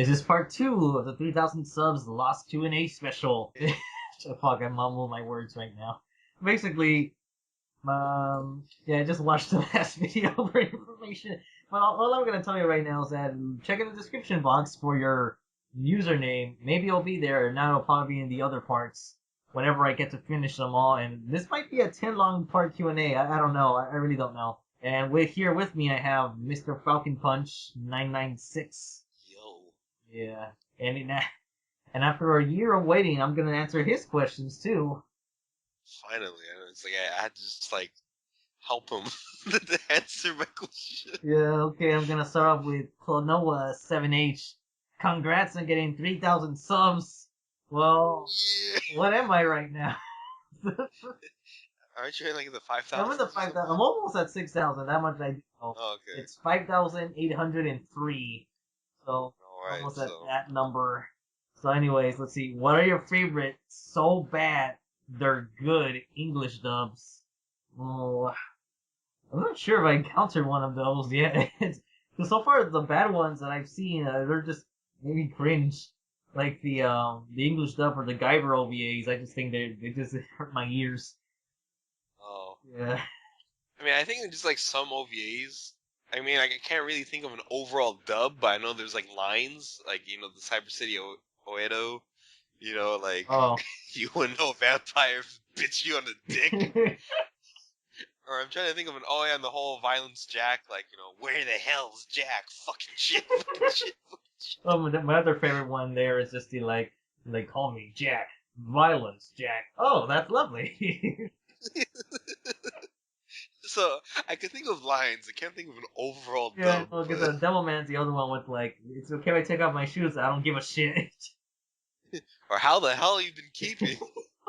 This is part 2 of the 3,000 subs Lost Q&A special. Fuck, I mumble my words right now. Basically, yeah, just watch the last video for information. But all I'm gonna tell you right now is that check in the description box for your username. Maybe it'll be there, and now it'll probably be in the other parts whenever I get to finish them all. And this might be a 10 long part Q&A. I don't know. I really don't know. And here with me, I have Mr. Falcon Punch 996. Yo. Yeah, and after a year of waiting, I'm gonna answer his questions too. Finally, it's like I had to just like help him to answer my question. Yeah, okay, I'm gonna start off with Clonoa 7H. Congrats on getting 3,000 subs. Well, Yeah. what am I right now? Aren't you in like the 5,000? I'm in the 5,000. I'm almost at 6,000. That much I know. Oh, okay. It's 5,803. So Alright, almost at that number. So anyways, let's see. What are your favorite so bad they're good English dubs? Oh, I'm not sure if I encountered one of those yet. Because so far the bad ones that I've seen, they're just maybe cringe. Like the English dub or the Guyver OVAs. I just think they just hurt my ears. Oh. Yeah. I mean, I think just like some OVAs. I mean, like, I can't really think of an overall dub, but I know there's like lines, like, you know, the Cyber City Oedo, you know, like, you wouldn't know a vampire bitch you on the dick. Or I'm trying to think of an, oh yeah, and the whole Violence Jack, like, you know, where the hell's Jack? Fucking shit, fucking shit, fucking shit. Oh, my other favorite one there is just the like call me Jack. Violence Jack. Oh, that's lovely. So, I can think of lines, I can't think of an overall Yeah, dub. well, because Devilman's the other one with like, it's okay if I take off my shoes, I don't give a shit. Or how the hell you been keeping?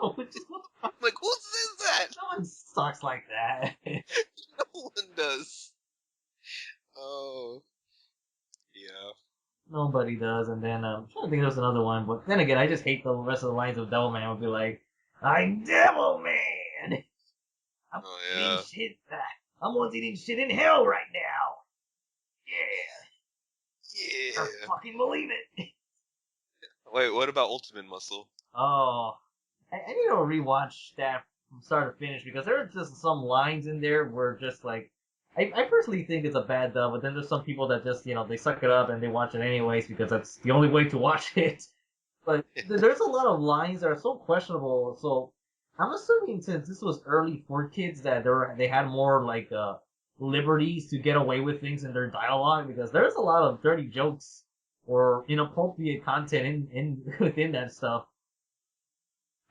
I'm like, who says that? No one sucks like that. No one does. Oh. Yeah. Nobody does, and then I'm trying to think there's another one, but then again, I just hate the rest of the lines of Devilman. Would be like, I'm Devilman! I'm eating shit. I'm once eating shit in hell right now. Yeah. Yeah. I fucking believe it. Wait, what about Ultimate Muscle? Oh, I need to rewatch that from start to finish because there are just some lines in there where just like, I personally think it's a bad dub, but then there's some people that just, you know, they suck it up and they watch it anyways because that's the only way to watch it. But there's a lot of lines that are so questionable, so I'm assuming since this was early for kids that they had more like liberties to get away with things in their dialogue because there's a lot of dirty jokes or inappropriate content in within that stuff.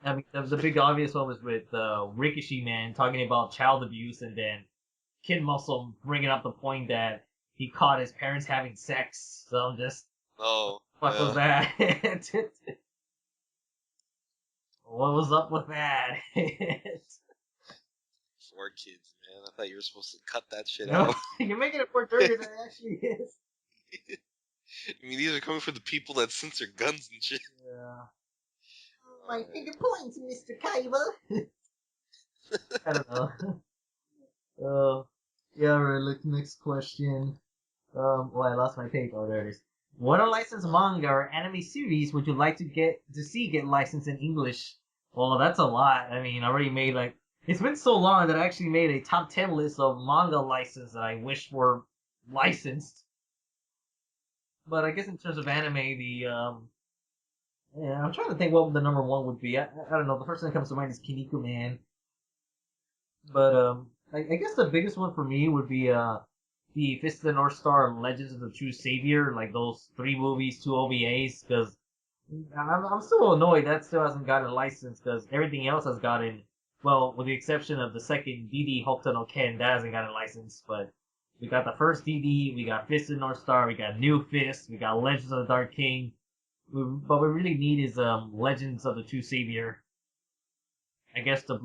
I mean, the big obvious one was with Ricochet Man talking about child abuse, and then Kid Muscle bringing up the point that he caught his parents having sex. So I'm just, what was that? What was up with that? 4 kids, man. I thought you were supposed to cut that shit No, out. you're making it more dirty than it actually is. I mean, these are coming from the people that censor guns and shit. Yeah. My finger points, Mr. Kaiba. I don't know. Yeah, right, look, next question. Well, I lost my page. Oh, there it is. What unlicensed manga or anime series would you like to see get licensed in English? Well, that's a lot. I mean, I already made like, it's been so long that I actually made a top 10 list of manga licenses that I wish were licensed. But I guess in terms of anime, yeah, I'm trying to think what the number one would be. I don't know. The first thing that comes to mind is Kinnikuman. But I guess the biggest one for me would be the Fist of the North Star and Legends of the True Savior, like those 3 movies, 2 OVAs. Because I'm still annoyed that still hasn't gotten a license because everything else has gotten, well, with the exception of the second DD Hokuto no Ken, that hasn't gotten a license. But we got the first DD, we got Fist of the North Star, we got New Fist, we got Legends of the Dark King. But we really need is Legends of the True Savior. I guess the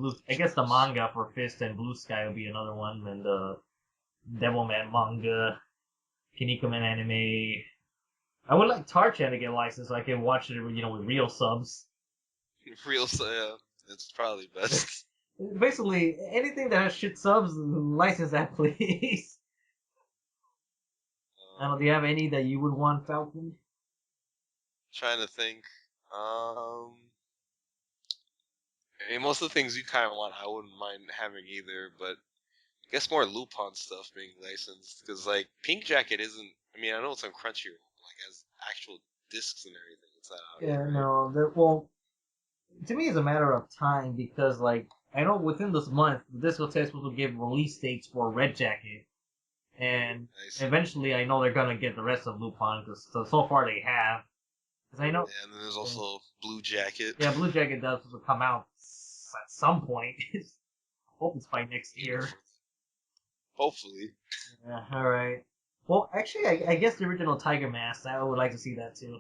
manga for Fist and Blue Sky will be another one, and Devilman manga, Kinnikuman anime. I would like Tarchan to get licensed so I can watch it, with real subs. Yeah, it's probably best. Basically, anything that has shit subs, license that, please. I don't know, do you have any that you would want, Falcon? Trying to think. I mean, most of the things you kind of want, I wouldn't mind having either, but I guess more Lupin stuff being licensed, because like Pink Jacket isn't. I mean, I know it's on Crunchyroll, like as actual discs and everything. It's not out yet, right? No, well, to me, it's a matter of time because, like, I know within this month, the discotheques will give release dates for Red Jacket, and Nice. eventually, I know they're gonna get the rest of Lupin because so far they have. Because I know. Yeah, and then there's also Blue Jacket. Yeah, Blue Jacket does come out at some point. Hope it's by next year. Hopefully. Yeah, all right. Well, actually, I guess the original Tiger Mask. I would like to see that too.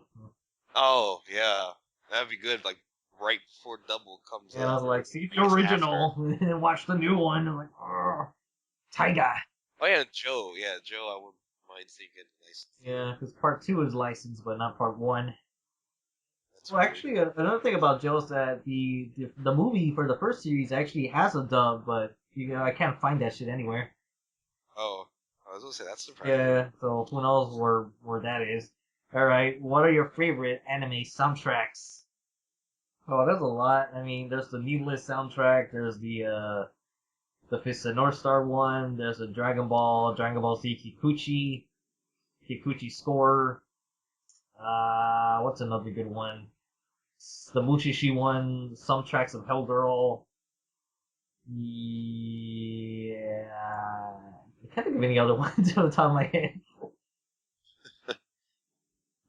Oh yeah, that'd be good. Like right before Double comes And I out. was like, see the original, and then watch the new one. I'm like, Tiger. Oh yeah, and Joe. Yeah, Joe. I wouldn't mind seeing it licensed. Yeah, because part 2 is licensed, but not part 1. That's Well, right. actually, another thing about Joe is that the movie for the first series actually has a dub, but I can't find that shit anywhere. Oh, I was gonna say that's surprising. Yeah, so who knows where that is. Alright, what are your favorite anime soundtracks? Oh, there's a lot. I mean, there's the Needless soundtrack, there's the Fist of North Star one, there's the Dragon Ball Z Kikuchi score. What's another good one? The Mushishi one, some tracks of Hellgirl. Yeah, I can't think of any other ones on the top of my head.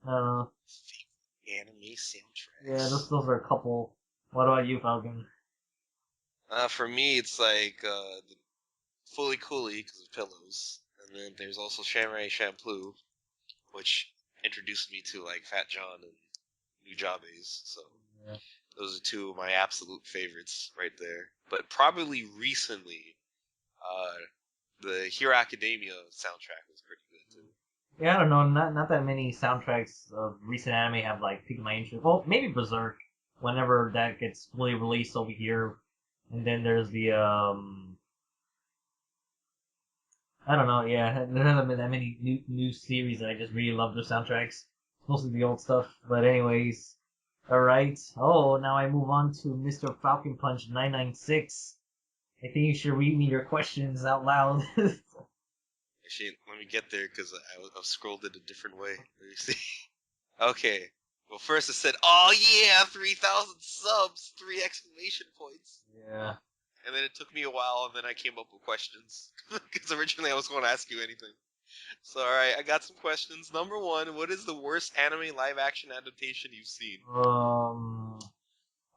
Anime soundtracks. Yeah, those are a couple. What about you, Falcon? For me, it's like the Fully Cooley because of pillows, and then there's also Samurai Champloo, which introduced me to like Fat John and Nujabes. So Yeah. those are two of my absolute favorites right there. But probably recently, the Hero Academia soundtrack was pretty good too. Yeah, I don't know. Not that many soundtracks of recent anime have like piqued my interest. Well, maybe Berserk, whenever that gets fully released over here, and then there's the I don't know. Yeah, there haven't been that many new series that I just really love their soundtracks. Mostly the old stuff. But anyways, all right. Oh, now I move on to Mr. Falcon Punch 996. I think you should read me your questions out loud. Actually, let me get there because I've scrolled it a different way. Let me see. Okay. Well, first it said, "Oh yeah, 3,000 subs, 3 exclamation points." Yeah. And then it took me a while, and then I came up with questions because originally I was going to ask you anything. So, all right, I got some questions. Number 1, what is the worst anime live-action adaptation you've seen? I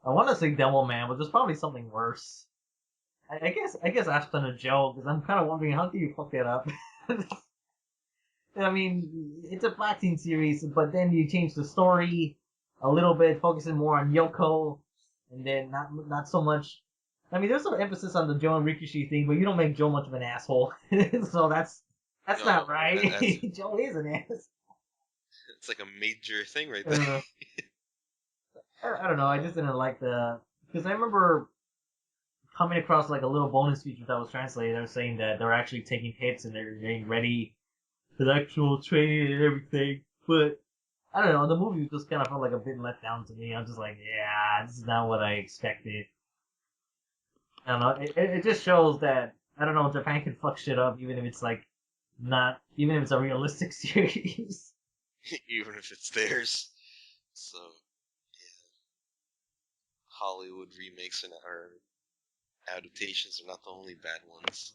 want to say Devilman, but there's probably something worse. I guess Ashton and Joe, because I'm kind of wondering how do you fuck that up. I mean, it's a fighting series, but then you change the story a little bit, focusing more on Yoko, and then not so much. I mean, there's some emphasis on the Joe and Rikishi thing, but you don't make Joe much of an asshole, so that's No, not right. that's, Joe is an ass. it's like a major thing right there. I don't know. I just didn't like because I remember coming across like a little bonus feature that was translated. They were saying that they're actually taking hits and they're getting ready for the actual training and everything. But I don't know. The movie just kind of felt like a bit let down to me. I'm just like, yeah, this is not what I expected. I don't know. It just shows that I don't know. Japan can fuck shit up even if it's like even if it's a realistic series. Even if it's theirs. So, yeah. Hollywood remakes or adaptations are not the only bad ones.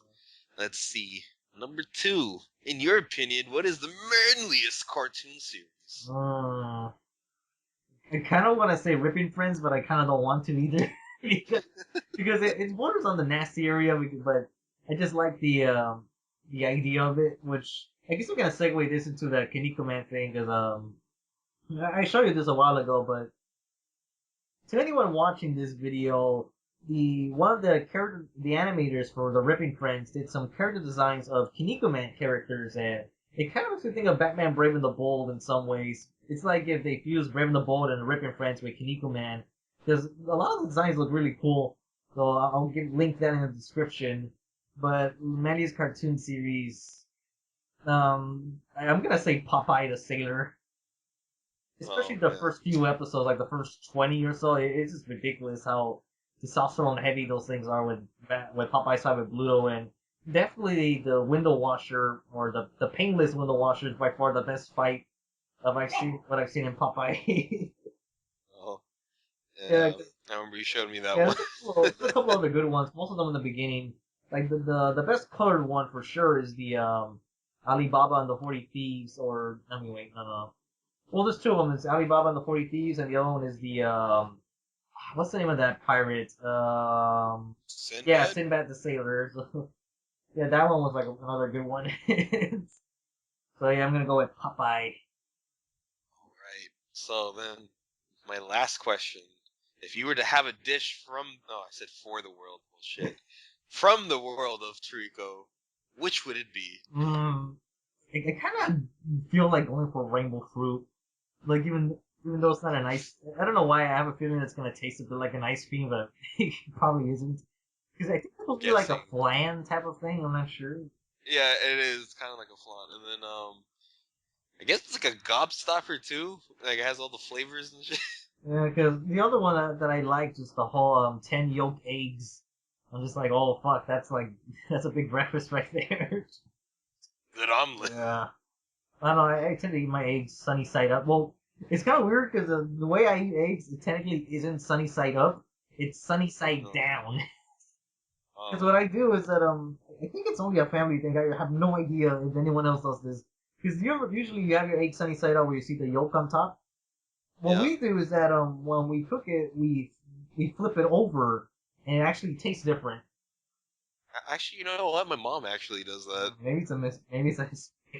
Let's see. Number 2, in your opinion, what is the manliest cartoon series? I kind of want to say Ripping Friends, but I kind of don't want to either because it borders on the nasty area. But I just like the idea of it, which I guess we're gonna segue this into the Kinnikuman thing because I showed you this a while ago, but to anyone watching this video, one of the animators for the Ripping Friends did some character designs of Kinnikuman characters, and it kind of makes me think of Batman Brave and the Bold in some ways. It's like if they fused Brave and the Bold and the Ripping Friends with Kinnikuman, because a lot of the designs look really cool. So I'll link that in the description. But Mandy's cartoon series, I'm gonna say Popeye the Sailor. especially Oh the man. first few episodes, like the first 20 or so. It's just ridiculous how testosterone heavy those things are with Popeye's fight with Bluto, and definitely the window washer or the painless window washer is by far the best fight of I've seen in Popeye. Oh yeah, yeah. I remember you showed me that yeah. one. There's a couple other good ones. Most of them in the beginning. Like the best colored one for sure is the Alibaba and the 40 Thieves, or I mean wait, no. Well, there's two of them. It's Alibaba and the 40 Thieves, and the other one is the what's the name of that pirate? Yeah, Sinbad. Sinbad the Sailor. So, yeah, that one was like another good one. So yeah, I'm gonna go with Popeye. All right. So then, my last question: if you were to have a dish from, oh, I said for the world. Bullshit. From the world of Toriko, which would it be? Mm, I kind of feel like going for rainbow fruit. Like even though it's not an ice, I don't know why I have a feeling it's gonna taste a bit like an ice cream, but it probably isn't. Because I think it'll be like a Guessing. flan type of thing. I'm not sure. Yeah, it is kind of like a flan, and then I guess it's like a gobstopper too. Like it has all the flavors and shit. Yeah, because the other one that I liked is the whole 10 yolk eggs. I'm just like, oh fuck, that's like that's a big breakfast right there. Good omelet. Yeah. I don't know. I tend to eat my eggs sunny side up. Well, it's kind of weird because the way I eat eggs, it technically isn't sunny side up. It's sunny side No. down. Because what I do is that I think it's only a family thing. I have no idea if anyone else does this. Because usually you have your egg sunny side up where you see the yolk on top. What Yeah. we do is that when we cook it, we flip it over and it actually tastes different. Actually, you know what? My mom actually does that. Maybe it's a Hispanic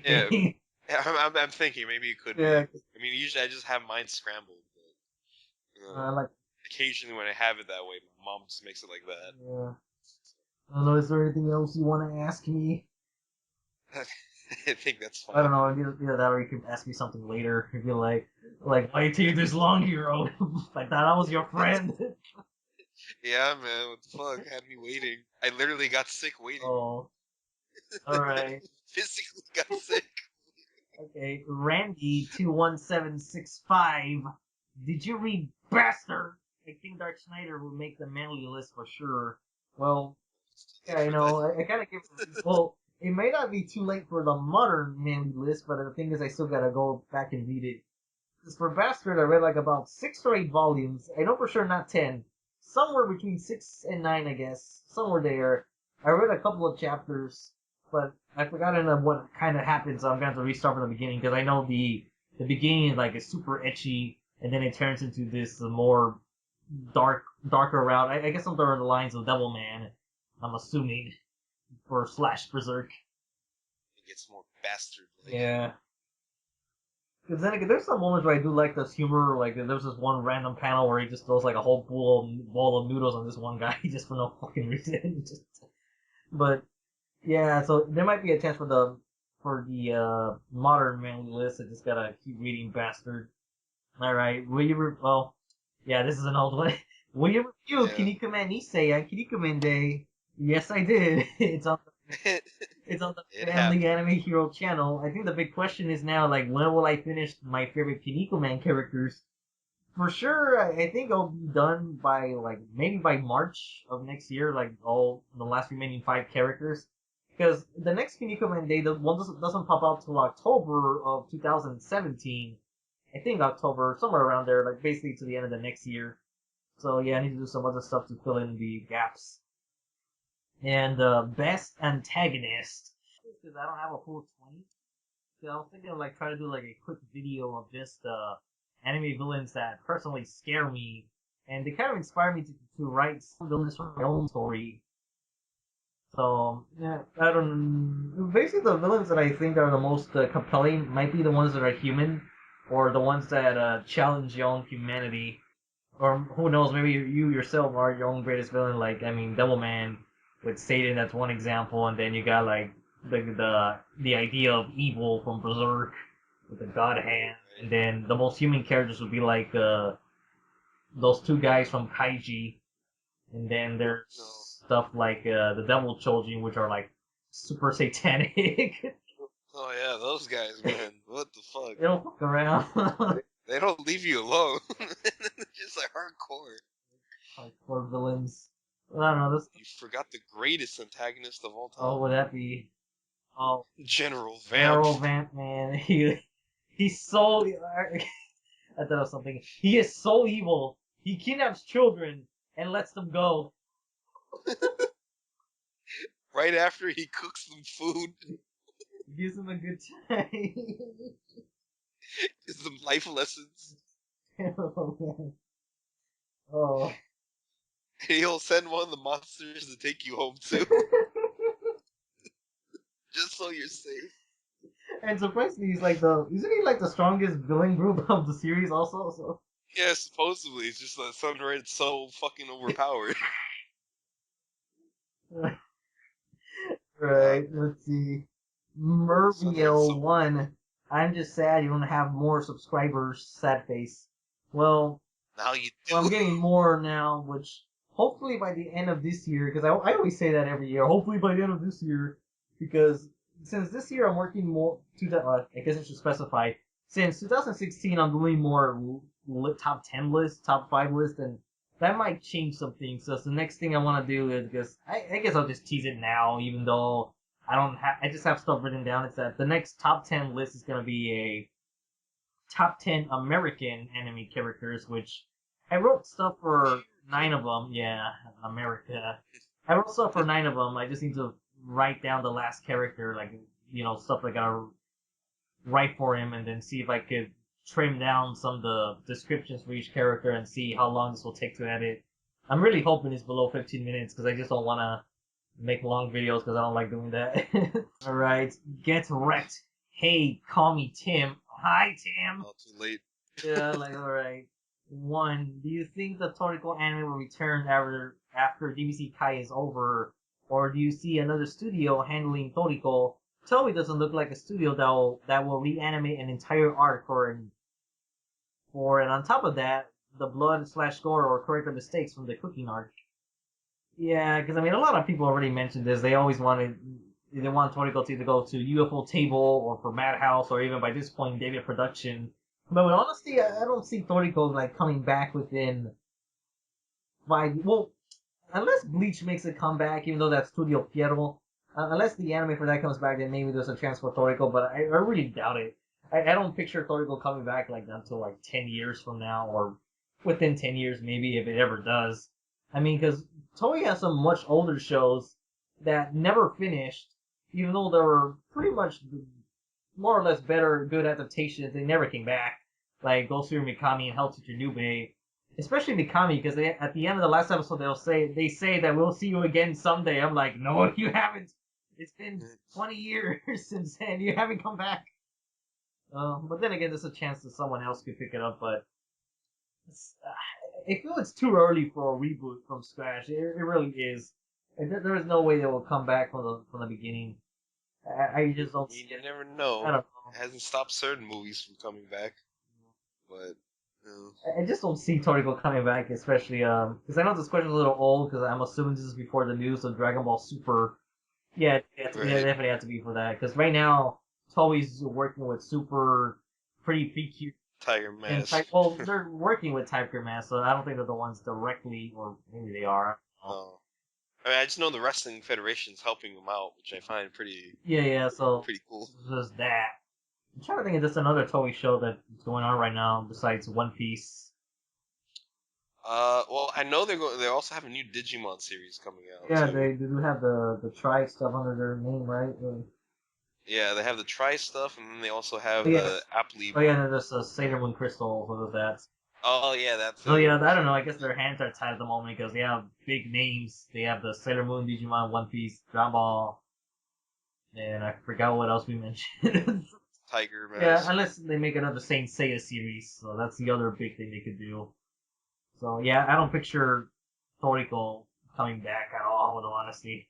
Yeah. thing. Yeah, I'm thinking maybe it could be. Yeah. I mean, usually I just have mine scrambled, but Like occasionally when I have it that way, my mom just makes it like that. yeah. I don't know. Is there anything else you want to ask me? I think that's I don't fine. know. Either that or you can ask me something later. If you're like, why take this long, hero? I thought I was your friend. Yeah, man, what the fuck? Had me waiting. I literally got sick waiting. Oh, all right. Physically got sick. Okay, Randy21765. Did you read Bastard? I think Dark Schneider would make the manly list for sure. Well, yeah, For the I kind of give. Well, it may not be too late for the modern manly list, but the thing is, I still gotta go back and read it. Because for Bastard, I read like about 6 or 8 volumes. I know for sure not 10. Somewhere between 6 and 9, I guess. Somewhere there. I read a couple of chapters, but I've forgotten what kind of happened, so I'm going to have to restart from the beginning, because I know the beginning is super etchy, and then it turns into this more darker route. I guess something along the lines of Devilman, I'm assuming, or slash Berserk. it gets more bastard like. Yeah. Because then again, there's some moments where I do like this humor. Like there's this one random panel where he just throws like a whole bowl of noodles on this one guy just for no fucking reason. But yeah, so there might be a chance for the modern manly list. I just gotta keep reading Bastard. All right, well, yeah, this is an old one. Will you review Yeah. Kinnikuman Issei on Kinnikuman Day? Yes, I did. It's on the It Family happened. Anime Hero channel. I think the big question is now, like, when will I finish my favorite Kinnikuman characters? For sure, I think I'll be done by, like, maybe by March of next year, like, all the last remaining 5 characters. Because the next Kinnikuman Day, the one doesn't pop out till October of 2017. I think October, somewhere around there, like, basically to the end of the next year. So, yeah, I need to do some other stuff to fill in the gaps. And best antagonist, because I don't have a full 20. So I was thinking of like try to do like a quick video of just anime villains that personally scare me, and they kind of inspire me to write some villains from my own story. So yeah, I don't. Basically, the villains that I think are the most compelling might be the ones that are human, or the ones that challenge your own humanity. Or who knows, maybe you yourself are your own greatest villain. Like I mean, Devilman with Satan, that's one example, and then you got like the idea of evil from Berserk with the God Hand, and then the most human characters would be like those two guys from Kaiji, and then there's No. stuff like the Devil Children, which are like super satanic. Oh yeah, those guys, man. What the fuck? They don't fuck around. They don't leave you alone. Just like hardcore. Hardcore villains. I don't know. This. You forgot the greatest antagonist of all time. Oh, would that be? Oh, General Vamp. General Vamp, man. He's so. I thought of something. He is so evil. He kidnaps children and lets them go. Right after he cooks them food. Gives them a good time. Gives them life lessons. Oh, man. Oh. He'll send one of the monsters to take you home too. Just so you're safe. And surprisingly, isn't he like the strongest villain group of the series also? So. Yeah, supposedly. It's just that Sunred's so fucking overpowered. Right, let's see. Mervio1. I'm just sad you don't have more subscribers, sad face. Well, now you do. Well, I'm getting more now, which hopefully by the end of this year, because I always say that every year, hopefully by the end of this year, because since this year I'm working more, I guess I should specify, since 2016 I'm doing more top 10 lists, top 5 lists, and that might change some things. So the next thing I want to do is, because I guess I'll just tease it now, even though I just have stuff written down. It's that the next top 10 list is going to be a top 10 American anime characters, which I wrote stuff for 9 of them. Yeah, America. I wrote stuff for 9 of them. I just need to write down the last character, like, stuff I gotta write for him, and then see if I could trim down some of the descriptions for each character and see how long this will take to edit. I'm really hoping it's below 15 minutes, because I just don't want to make long videos, because I don't like doing that. Alright, get wrecked. Hey, call me Tim. Hi, Tim. Not too late. Yeah, alright. 1. Do you think the Toriko anime will return after DBC Kai is over, or do you see another studio handling Toriko? Toei doesn't look like a studio that will reanimate an entire arc and on top of that, the blood/gore or correct the mistakes from the cooking arc. Yeah, because a lot of people already mentioned this. They always want Toriko to either go to UFO Table or for Madhouse or even by this point David Production. But honestly, I don't see Toriko coming back within 5. Well, unless Bleach makes a comeback, even though that's Studio Pierrot. Unless the anime for that comes back, then maybe there's a chance for Toriko. But I really doubt it. I don't picture Toriko coming back until 10 years from now, or within 10 years maybe, if it ever does. Because Toei has some much older shows that never finished, even though they were pretty much more or less good adaptations. They never came back, like Ghost Hero Mikami and Hell Teacher Nube. Especially Mikami, because at the end of the last episode they say that we'll see you again someday. I'm like, no, you haven't. It's been 20 years since then. You haven't come back. But then again, there's a chance that someone else could pick it up. But I feel it's too early for a reboot from scratch. It really is. There is no way they will come back from the beginning. I just don't. You never know. I don't know. It hasn't stopped certain movies from coming back, but. I just don't see Toriko coming back, especially because I know this question's a little old, because I'm assuming this is before the news of Dragon Ball Super. Yeah, it definitely have to be for that, because right now Toei's working with Super, pretty cute. Tiger Mask. Well, they're working with Tiger Mask, so I don't think they're the ones directly, or maybe they are. Oh. I just know the Wrestling Federation's helping them out, which I find pretty. Yeah. So pretty cool. Just that. I'm trying to think of just another Toei show that's going on right now besides One Piece. Well, I know they also have a new Digimon series coming out. Yeah, too. they do have the Tri stuff under their name, right? Yeah, they have the Tri stuff, and then they also have the Apply. Oh yeah, there's a Sailor Moon Crystal for that. Oh yeah, that's. So yeah, I don't know. I guess their hands are tied at the moment because they have big names. They have the Sailor Moon, Digimon, One Piece, Dragon Ball, and I forgot what else we mentioned. Tiger Mask. Yeah, unless they make another Saint Seiya series, so that's the other big thing they could do. So yeah, I don't picture Toriko coming back at all, with honesty.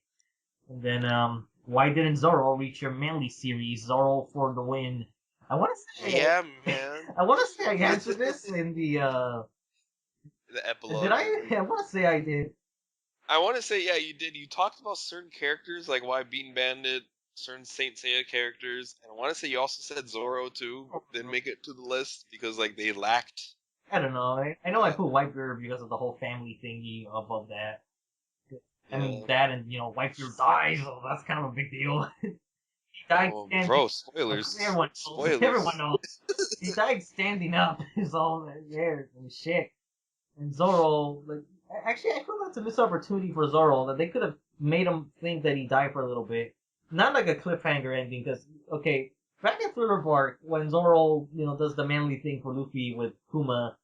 And then why didn't Zoro reach your manly series? Zoro for the win. I want to say. Yeah, man. I want to say I answered this in the epilogue. Did I? I want to say I did. I want to say, yeah, you did. You talked about certain characters, like why Bean Bandit, certain Saint Seiya characters, and I want to say you also said Zoro too. Didn't make it to the list because like they lacked. I don't know. I know I put Whitebeard because of the whole family thingy above that. I mean, that and, Whitebeard dies, so that's kind of a big deal. He died standing. Bro, spoilers. Everyone knows. Spoilers. Everyone knows. He died standing up. Is all there and shit. And Zoro, like, actually, I feel that's a missed opportunity for Zoro that they could have made him think that he died for a little bit, not like a cliffhanger ending. Because okay, back in Thriller Bark when Zoro, does the manly thing for Luffy with Kuma,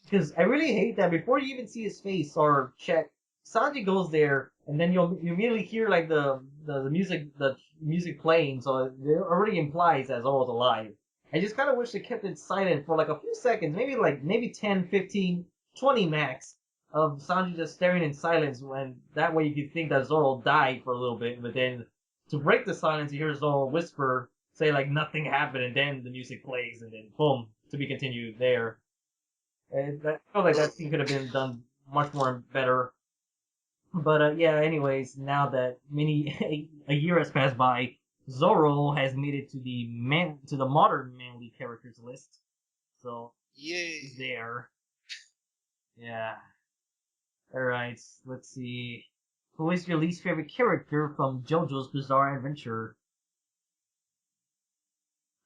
because I really hate that before you even see his face or check, Sanji goes there, and then you immediately hear like the music playing, so it already implies that Zoro's alive. I just kind of wish they kept it silent for like a few seconds, maybe 10, 15, 20 max, of Sanji just staring in silence. When that way you could think that Zoro died for a little bit, but then to break the silence, you hear Zoro whisper, say like nothing happened, and then the music plays, and then boom, to be continued there. And I feel like that scene could have been done much more better. But yeah, anyways, now that a year has passed by, Zoro has made it to the modern manly characters list. So yay, he's there. Yeah. Alright, let's see. Who is your least favorite character from JoJo's Bizarre Adventure?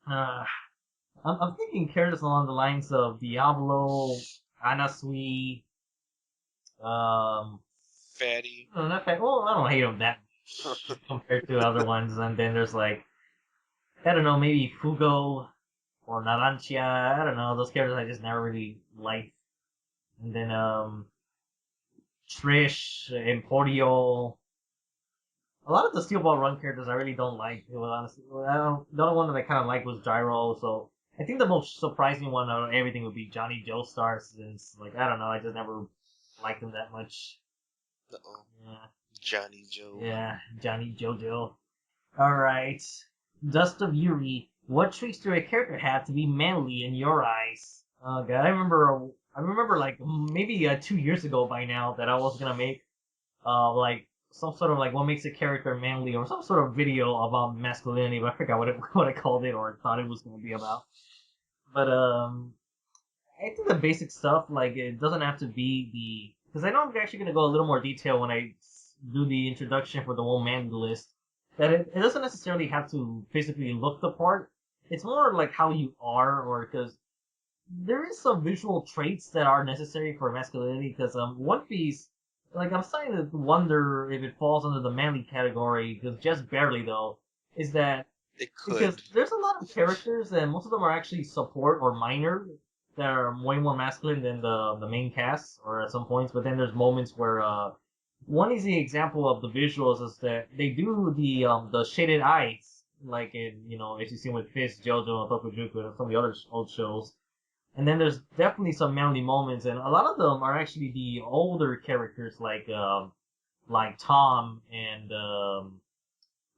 I'm thinking characters along the lines of Diablo, Anasui, Fatty. no, not Fatty. Well, I don't hate him that much compared to other ones. And then there's like, I don't know, maybe Fugo or Narantia. I don't know, those characters I just never really liked. And then Trish, Emporio. A lot of the Steel Ball Run characters I really don't like. Honestly, the only one that I kind of liked was Gyro. So I think the most surprising one out of everything would be Johnny Joestar, since like I don't know, I just never liked him that much. Uh-oh. Yeah. Johnny Joe. Yeah, Johnny JoJo. Alright. Dust of Yuri. What traits do a character have to be manly in your eyes? Oh god, I remember like maybe 2 years ago by now that I was gonna make like some sort of like what makes a character manly or some sort of video about masculinity, but I forgot what I called it or thought it was gonna be about. But I think the basic stuff, like it doesn't have to be because I know I'm actually gonna go a little more detail when I do the introduction for the whole manly list. That it doesn't necessarily have to physically look the part. It's more like how you are, or because there is some visual traits that are necessary for masculinity. Because One Piece, like I'm starting to wonder if it falls under the manly category, because just barely though. Is that it could, because there's a lot of characters and most of them are actually support or minor that are way more masculine than the main cast, or at some points. But then there's moments where one easy example of the visuals is that they do the shaded eyes, like in as you see with Fist, JoJo, and Tokujuku, and some of the other old shows. And then there's definitely some manly moments, and a lot of them are actually the older characters, like Tom and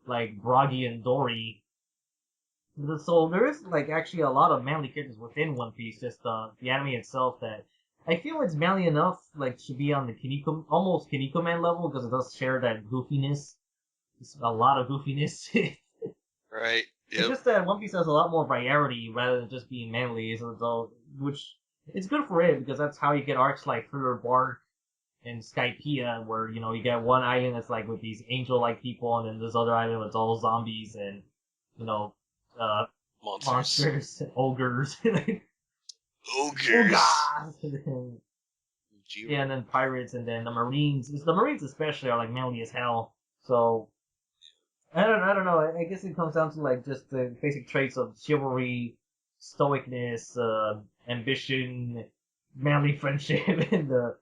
like Bragi and Dory. So there is like actually a lot of manly characters within One Piece, just the anime itself that I feel it's manly enough, like to be on the almost Kinnikuman level, because it does share that goofiness. It's a lot of goofiness. right? Yep. It's just that One Piece has a lot more variety rather than just being manly, so which it's good for it because that's how you get arcs like Thriller Bark and Skypiea, where you get one island that's like with these angel-like people, and then this other island with all zombies and monsters, ogres, ogres. Yeah, and then pirates, and then the Marines. The Marines especially are like manly as hell. So I don't know. I guess it comes down to like just the basic traits of chivalry, stoicness, ambition, manly friendship, and the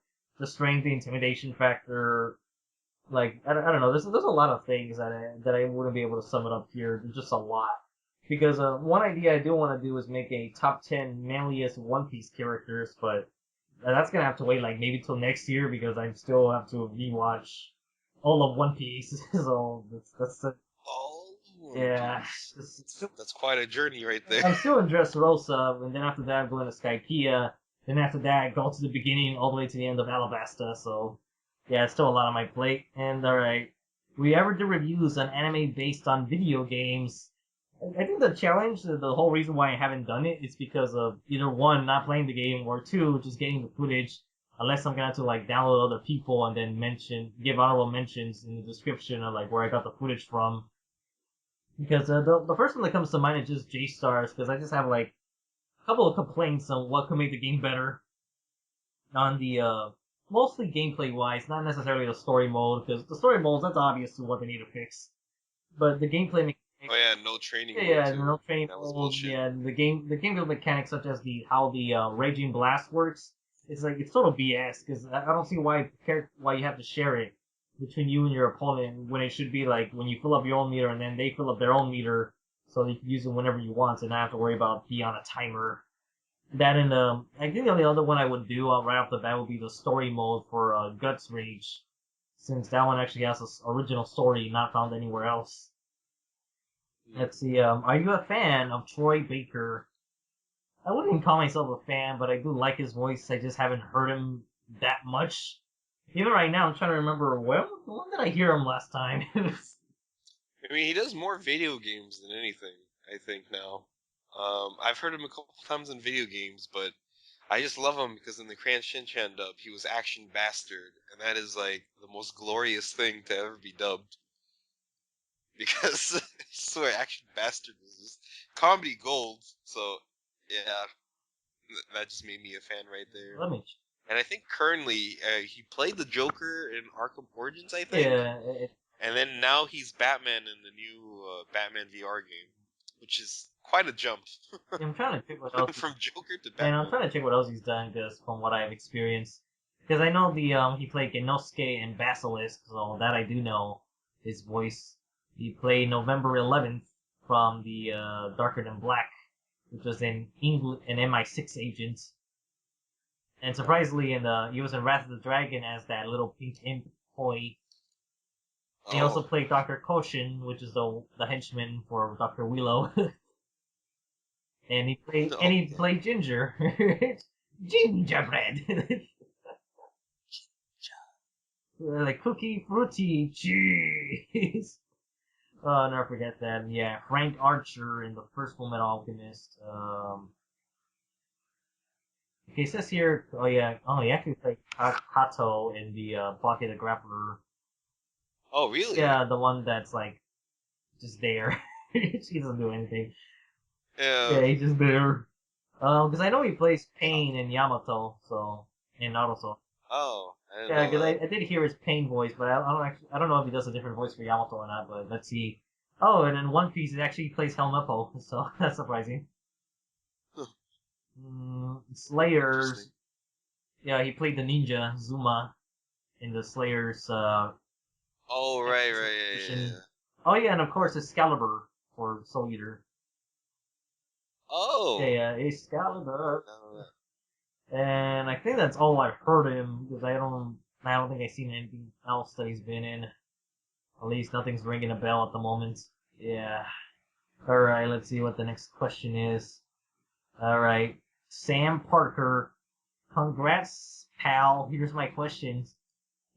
strength, the intimidation factor. Like I don't know. There's a lot of things that I wouldn't be able to sum it up here. There's just a lot. Because one idea I do want to do is make a top 10 manliest One Piece characters, but that's gonna have to wait like maybe till next year because I still have to rewatch all of One Piece. So that's yeah. That's quite a journey right there. I'm still in Dressrosa, and then after that I'm going to Skypiea. Then after that I go to the beginning all the way to the end of Alabasta. So yeah, it's still a lot on my plate. And alright, we ever do reviews on anime based on video games. I think the challenge, the whole reason why I haven't done it is because of either one, not playing the game, or two, just getting the footage, unless I'm gonna have to like download other people and then give honorable mentions in the description of like where I got the footage from. Because the first one that comes to mind is just J-Stars, because I just have like a couple of complaints on what could make the game better. On the, mostly gameplay wise, not necessarily the story mode, because the story modes, that's obvious to what they need to fix. But the gameplay mechanics. Oh yeah, no training mode. Yeah, too. no training That was mode. bullshit. Yeah, the gameplay mechanics such as how the Raging Blast works, it's like, it's total BS, because I don't see why you have to share it between you and your opponent when it should be like when you fill up your own meter and then they fill up their own meter so you can use it whenever you want and not have to worry about being on a timer. That and I think the only other one I would do right off the bat would be the story mode for Guts Rage, since that one actually has an original story not found anywhere else. Let's see, are you a fan of Troy Baker? I wouldn't even call myself a fan, but I do like his voice. I just haven't heard him that much. Even right now, I'm trying to remember when did I hear him last time? I mean, he does more video games than anything, I think, now. I've heard him a couple times in video games, but I just love him because in the Cran Shin-chan dub, he was Action Bastard, and that is, like, the most glorious thing to ever be dubbed. Because, I swear, Action Bastard was just comedy gold, so, yeah, that just made me a fan right there. Let me. And I think currently, he played the Joker in Arkham Origins, I think. Yeah. And then now he's Batman in the new Batman VR game, which is quite a jump. I'm trying to pick what else. From Joker to Batman. And I'm trying to check what else he's done, just from what I've experienced. Because I know he played Genosuke and Basilisk, so that I do know his voice. He played November 11th from the Darker Than Black, which was in England, an MI6 agent. And surprisingly, he was in Wrath of the Dragon as that little pink imp boy. He also played Dr. Koshin, which is the henchman for Dr. Willow. And he played Ginger. Gingerbread. Like cookie fruity cheese. Oh, I'll never forget that. Yeah, Frank Archer in the first Fullmetal Alchemist. Okay, it says here. Oh yeah. Oh, he actually played Kato in the Pocket the Grappler. Oh really? Yeah, the one that's like just there. She doesn't do anything. Yeah. Yeah, he's just there. Because I know he plays Pain in Yamato, so in Naruto. Oh, I didn't Yeah, know because that. I did hear his Pain voice, but I don't know if he does a different voice for Yamato or not. But let's see. Oh, and in One Piece, it actually plays Helmeppo, so that's surprising. Huh. Slayers. Yeah, he played the ninja Zuma in the Slayers. Oh right, yeah. Oh yeah, and of course Excalibur for Soul Eater. Oh. Yeah, Excalibur. And I think that's all I've heard him, because I don't think I've seen anything else that he's been in. At least nothing's ringing a bell at the moment. Yeah. Alright, let's see what the next question is. Alright. Sam Parker. Congrats, pal. Here's my questions.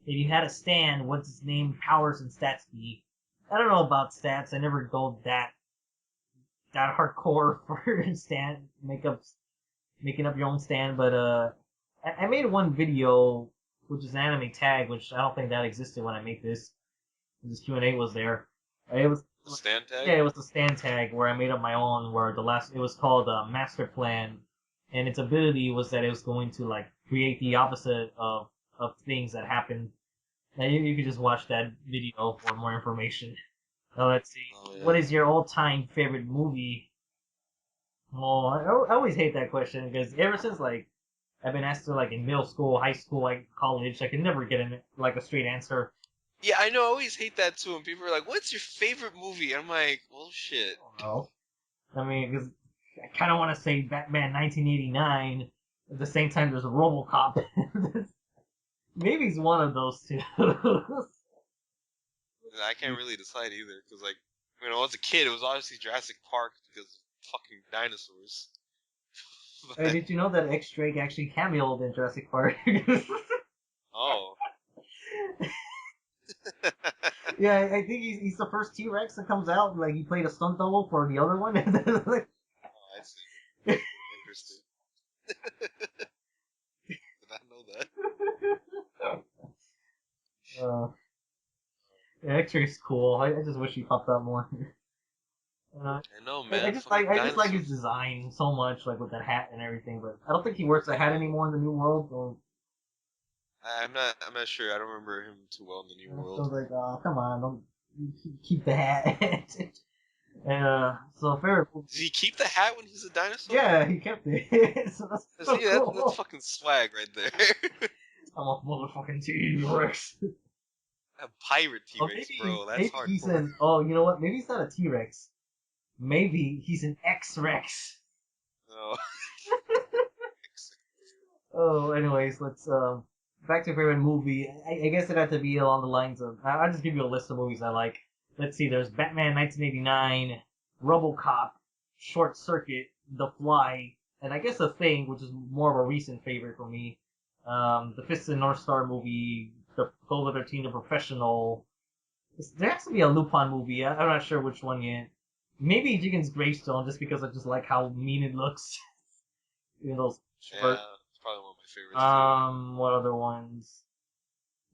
If you had a stand, what's his name, powers, and stats be? I don't know about stats. I never go that hardcore for making up your own stand, but I made one video, which is anime tag, which I don't think that existed when I made this. This Q&A was there. It was stand tag. Yeah, it was the stand tag where I made up my own. Where it was called Master Plan, and its ability was that it was going to like create the opposite of things that happened. Now you could just watch that video for more information. Now let's see. Oh, yeah. What is your all-time favorite movie? Well, I always hate that question because ever since like I've been asked to like in middle school, high school, like college, I can never get a straight answer. Yeah, I know. I always hate that too. And people are like, "What's your favorite movie?" I'm like, "Well, shit." I don't know. I mean, because I kind of want to say Batman 1989. At the same time, there's a RoboCop. Maybe it's one of those two. I can't really decide either because, like, you know, as a kid, it was obviously Jurassic Park because of fucking dinosaurs. Hey, did you know that Drake actually cameoed in Jurassic Park? Oh. Yeah, I think he's the first T-Rex that comes out. Like he played a stunt double for the other one. Like, Oh, I see. Interesting. Did not know that. Yeah, X-Ray's cool. I just wish he popped up more. Uh, I know, man. I just like his Dinosaurs. design so much, like with that hat and everything. But I don't think he wears the hat anymore in the New World. So, I'm not sure. I don't remember him too well in the New so I World. was like, oh, come on, don't keep the hat. And so favorite. Did he keep the hat when he's a dinosaur? Yeah, he kept it. So that's so See, that's cool. fucking swag right there. I'm a motherfucking T-Rex. A pirate Oh, T-Rex, bro. That's maybe he's hardcore. an. Oh, you know what? Maybe he's not a T-Rex. Maybe he's an X-Rex. No. Oh, anyways, let's back to favorite movie. I guess it had to be along the lines of. I'll just give you a list of movies I like. Let's see. There's Batman 1989, RoboCop, Short Circuit, The Fly, and I guess The Thing, which is more of a recent favorite for me. The Fist of the North Star movie, The Golden 13, The Professional. There has to be a Lupin movie. I'm not sure which one yet. Maybe Jigen's Gravestone, just because I just like how mean it looks. You know, those short. Yeah, it's probably one of my favorites too. What other ones?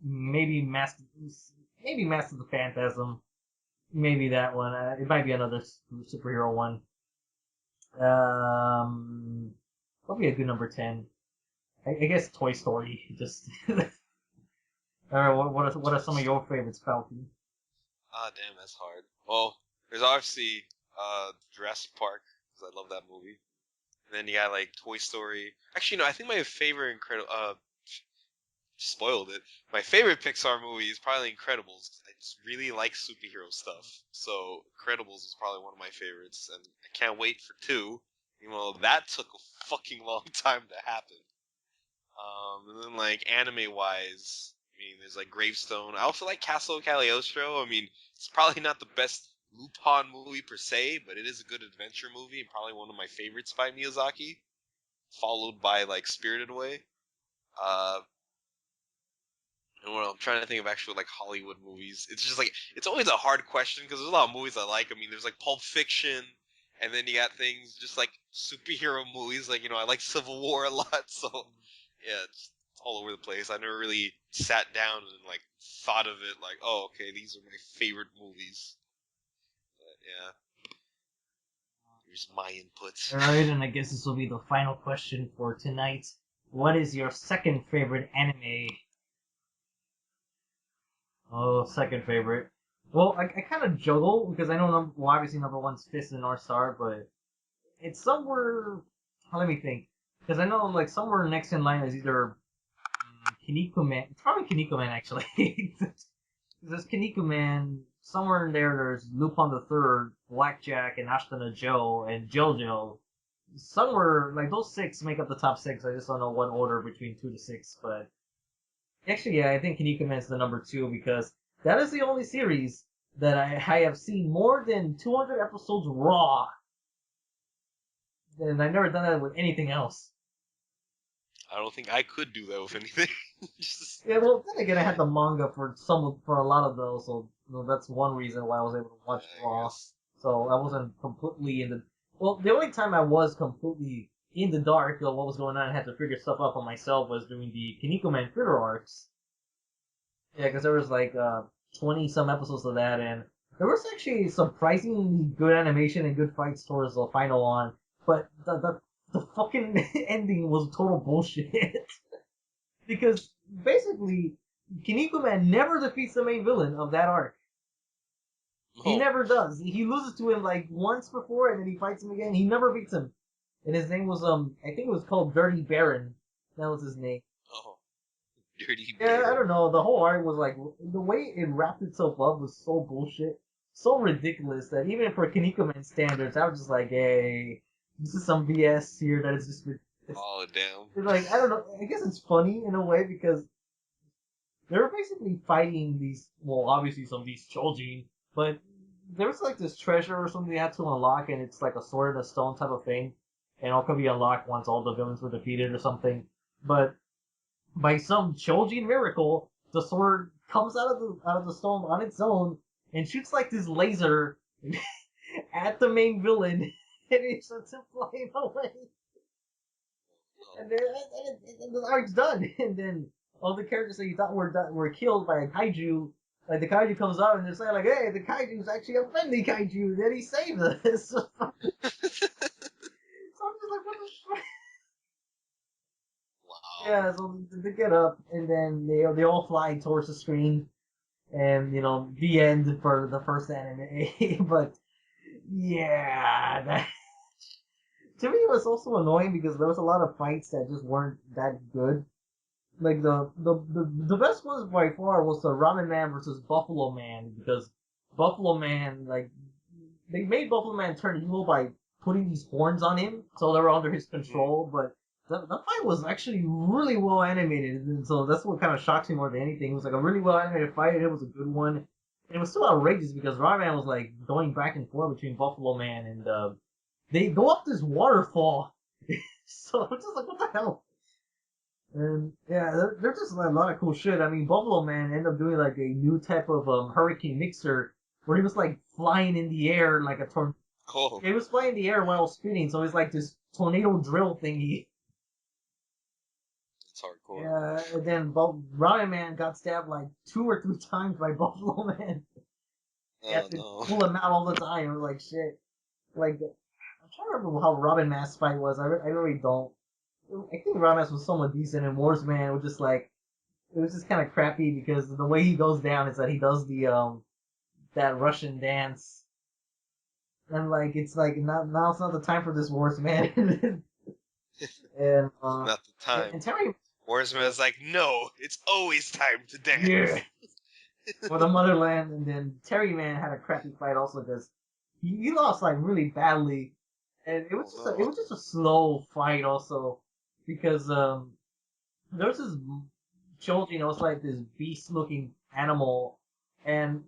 Maybe maybe Master of the Phantasm. Maybe that one. It might be another superhero one. Probably a good number 10. I guess Toy Story. Just. Or what are some of your favorites, Falcon? Ah, damn, that's hard. Well, there's obviously Jurassic Park, because I love that movie. And then you got like Toy Story. Actually, no, I think my favorite incredible spoiled it. My favorite Pixar movie is probably Incredibles. I just really like superhero stuff. So Incredibles is probably one of my favorites, and I can't wait for 2. Even though that took a fucking long time to happen. And then like anime wise, I mean, there's like Gravestone. I also like Castle Cagliostro. I mean, it's probably not the best Lupin movie per se, but it is a good adventure movie and probably one of my favorites by Miyazaki. Followed by like Spirited Away. Uh, and what I'm trying to think of actual like Hollywood movies. It's just like it's always a hard question because there's a lot of movies I like. I mean, there's like Pulp Fiction, and then you got things just like superhero movies. Like I like Civil War a lot. So yeah, it's all over the place. I never really sat down and like thought of it like, oh, okay, these are my favorite movies. But yeah, here's my input. Alright, and I guess this will be the final question for tonight. What is your second favorite anime? Oh, second favorite. Well, I kind of juggle because I know obviously number one's Fist and North Star, but it's somewhere. Let me think, because I know like somewhere next in line is either Kinnikuman. It's probably Kinnikuman actually. There's Kinnikuman. Somewhere in there, there's Lupin the Third, Blackjack, and Ashitana Joe, and JoJo. Somewhere like those 6 make up the top 6. I just don't know what order between 2 to 6, but actually, yeah, I think Kinnikuman is the number 2 because that is the only series that I have seen more than 200 episodes raw, and I've never done that with anything else. I don't think I could do that with anything. Just, Yeah, well, then again, I had the manga for a lot of those, so that's one reason why I was able to watch I raw. guess. So I wasn't completely in the. Well, the only time I was completely in the dark of what was going on and had to figure stuff out for myself was during the Kinnikuman filler arcs. Yeah, because there was like 20 some episodes of that, and there was actually surprisingly good animation and good fights towards the final one, but the fucking ending was total bullshit. Because basically, Kinnikuman never defeats the main villain of that arc. He Oh, never does. He loses to him like once before, and then he fights him again. He never beats him. And his name was I think it was called Dirty Baron. That was his name. oh, Dirty Yeah, I Baron. don't know. The whole arc was like the way it wrapped itself up was so bullshit, so ridiculous that even for Kinnikuman standards, I was just like, hey, this is some BS here. That is just Oh, damn. it's like I don't know. I guess it's funny in a way because they're basically fighting these. Well, obviously some of these Choujin, but there was like this treasure or something they had to unlock, and it's like a sword and a stone type of thing, and all could be unlocked once all the villains were defeated or something. But by some Choujin miracle, the sword comes out of the storm on its own and shoots like this laser at the main villain, and it starts to fly away. And then and the arc's done. And then all the characters that you thought were killed by a kaiju, like the kaiju comes up and they're saying like, "Hey, the kaiju's actually a friendly kaiju. Then he saved us." So I'm just like, "What the fuck?" Wow. Yeah, so they get up and then they all fly towards the screen, and the end for the first anime. But yeah, that to me it was also annoying because there was a lot of fights that just weren't that good. Like the best ones by far was the Ramen Man versus Buffalo Man, because Buffalo Man, like, they made Buffalo Man turn evil by putting these horns on him, so they were under his control. But the fight was actually really well animated, and so that's what kind of shocks me more than anything. It was like a really well animated fight, and it was a good one. And it was still outrageous because Ramen Man was like going back and forth between Buffalo Man and they go up this waterfall. So I'm just like, what the hell? And yeah, there's just a lot of cool shit. I mean, Buffalo Man ended up doing like a new type of hurricane mixer where he was like flying in the air like a tornado. Cool. He was flying in the air while spinning, so it's like this tornado drill thingy. It's hardcore. Yeah, and then Ramen Man got stabbed like 2 or 3 times by Buffalo Man. He had to pull him out all the time. It was like shit. Like, I'm trying to remember how Robin Mask's fight was. I really don't. I think Ramas was somewhat decent, and Warsman was just like, it was just kind of crappy because the way he goes down is that he does the that Russian dance, and like it's like now it's not the time for this Warsman. And Not the time. and Terry, Warsman's like, no, it's always time to dance. yeah, for the motherland. And then Terry Man had a crappy fight also because he lost like really badly, and it was just a slow fight also because there was this Choji, it's like this beast-looking animal, and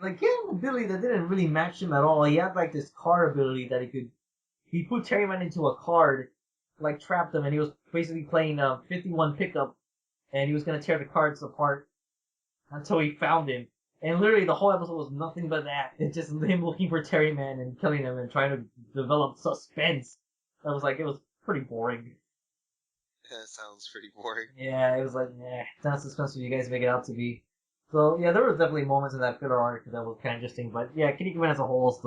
like he had an ability that didn't really match him at all. He had like this card ability that he put Terryman into a card, like trapped him, and he was basically playing 51 pickup, and he was gonna tear the cards apart until he found him. And literally the whole episode was nothing but that. It's just him looking for Terryman and killing him and trying to develop suspense. It was pretty boring. That sounds pretty boring. Yeah, it was like, it's not suspenseful you guys make it out to be. So, yeah, there was definitely moments in that filler arc that was kind of interesting, but yeah, Kinnikuman as a whole is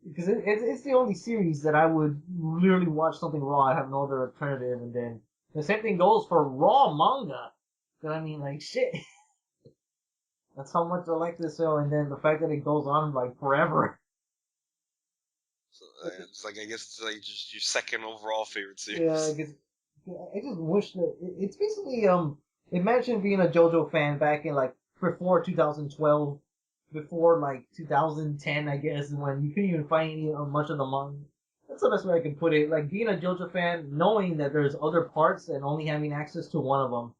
because it's the only series that I would literally watch something raw. I have no other alternative, and then the same thing goes for raw manga. But I mean, like, shit. That's how much I like this show, and then the fact that it goes on, like, forever. So, it's like, I guess it's like just your second overall favorite series. Yeah, because I just wish that it's basically imagine being a JoJo fan back in like before 2012, before like 2010, I guess, when you couldn't even find any much of the manga. That's the best way I can put it. Like being a JoJo fan, knowing that there's other parts and only having access to one of them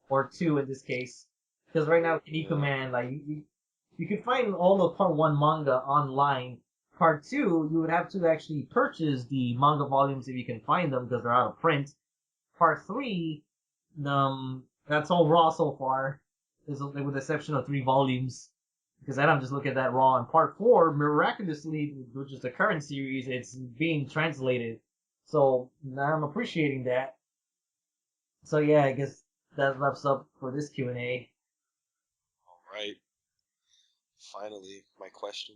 or two in this case. Because right now, Kinnikuman, like you could find all the Part 1 manga online. Part 2, you would have to actually purchase the manga volumes if you can find them because they're out of print. Part 3, that's all raw so far, with the exception of 3 volumes. Because then I'm just looking at that raw. And Part 4, miraculously, which is the current series, it's being translated. So now I'm appreciating that. So yeah, I guess that wraps up for this Q&A. Alright. Finally, my question.